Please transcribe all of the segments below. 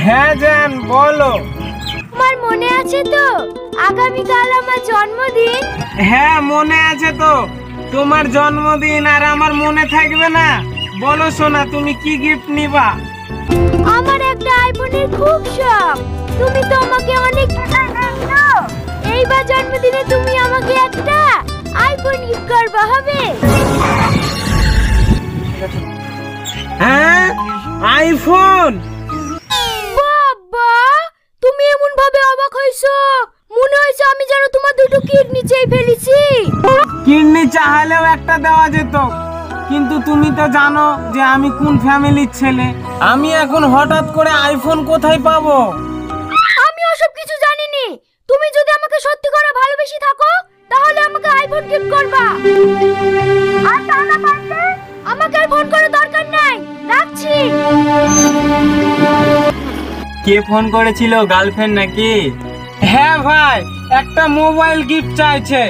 হ্যাঁ জান বলো। তোমার মনে আছে তো আগামীকাল আমার জন্মদিন? হ্যাঁ মনে আছে তো, তোমার জন্মদিন আর আমার মনে থাকবে না? বলো সোনা, তুমি কি গিফট নিবা? আমার একটা আইফোনের খুব শখ। তুমি তো আমাকে অনেক টাকা দিয়েছো, এইবার জন্মদিনে তুমি আমাকে একটা আইফোন গিফট করবে, হবে? হ্যাঁ আইফোন? বাবা, তুমি এমন ভাবে অবাক হইছো, মনে হইছে আমি যেন তোমার দুটো কিডনি চেয়ে ফেলেছি। কিডনি চাইলেও একটা দেওয়া যেত, কিন্তু তুমি তো জানো যে আমি কোন ফ্যামিলির ছেলে। আমি এখন হঠাৎ করে আইফোন কোথায় পাবো? আমি ওসব কিছু জানিনি। তুমি যদি আমাকে সত্যি করে ভালোবেসে থাকো তাহলে আমাকে আইফোন গিফট করবা, আর তা না পারলে আমাকে আর ফোন করে দরকার নাই। রাখছি। কে ফোন করেছিল, গার্লফ্রেন্ড নাকি? হ্যাঁ ভাই, একটা মোবাইল গিফট চাইছে।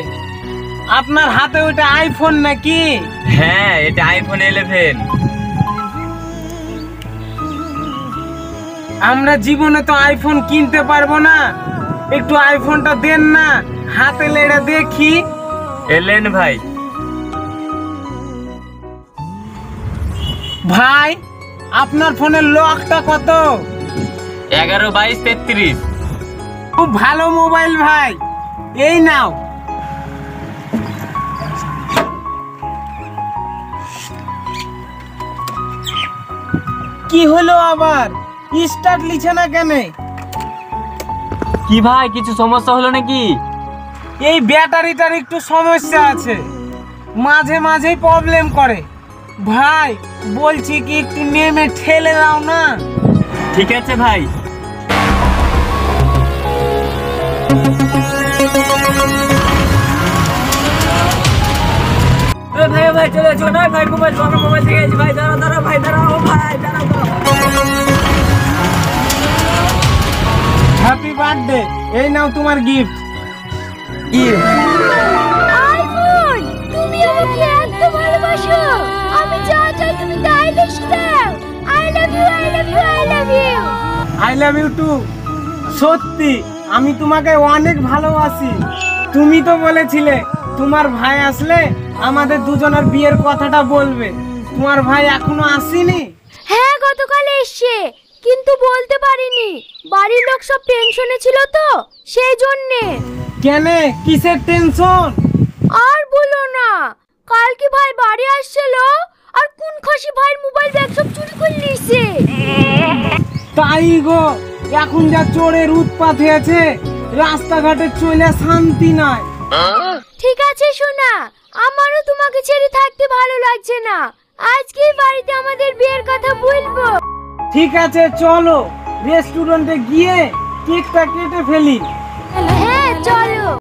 আপনার হাতে ওটা আইফোন নাকি? হ্যাঁ, এটা আইফোন 11। আমরা জীবনে তো আইফোন কিনতে পারবো না, একটু আইফোনটা দেন না, হাতে লেড়ে দেখি। এলেন ভাই। ভাই আপনার ফোনের লকটা কত? 11 22 33। খুব ভালো মোবাইল ভাই, এই নাও। কি হলো আবার, স্টার্ট লিছে না কেন? কি ভাই, কিছু সমস্যা হলো নাকি? এই ব্যাটারিটার একটু সমস্যা আছে, মাঝে মাঝেই প্রবলেম করে। ভাই বলছি কি একটু নেমে ঠেলে দাও না। ঠিক আছে ভাই। ভাই ভাই চলে এসো না ভাই, মোবাইল মোবাইল থেকে গেছি ভাই, দাঁড়াও দাঁড়াও ভাই, দাঁড়াও ভাই, দাঁড়াও। হ্যাপি বার্থডে, এই নাও তোমার গিফট। আইফোন, তুমি আমাকে এত ভালোবাসো, আমি যা চাই তুমি তাই লিখে দাও। I love you, I love you, I love you. I love you too. সত্যি আমি তোমাকে অনেক ভালোবাসি। তুমি তো বলেছিলে তোমার ভাই আসলে আমাদের দুজনের বিয়ের কথাটা বলবে। তোমার ভাই এখনো আসেনি? হ্যাঁ, গতকাল এসছে, কিন্তু বলতে পারিনি, বাড়ির লোক সব টেনশনে ছিল তো সেই জন্যে। কেন, কিসের টেনশন? আর বলো না, কালকে ভাই বাড়ি আসছিল আর কোন খাসি ভাইয়ের মোবাইল ব্যাগ সব চুরি করে নিয়েছে। তাই গো, এখন যা চোরের উৎপাত হয়েছে, রাস্তাঘাটে চলে শান্তি নাই। ঠিক আছে সোনা, আমারও তোমাকে ছেড়ে থাকতে ভালো লাগছে না, আজকেই বাড়িতে আমাদের বিয়ের কথা বলবো। ঠিক আছে চলো রেস্টুরেন্টে গিয়ে কেকটা কেটে ফেলি। হ্যাঁ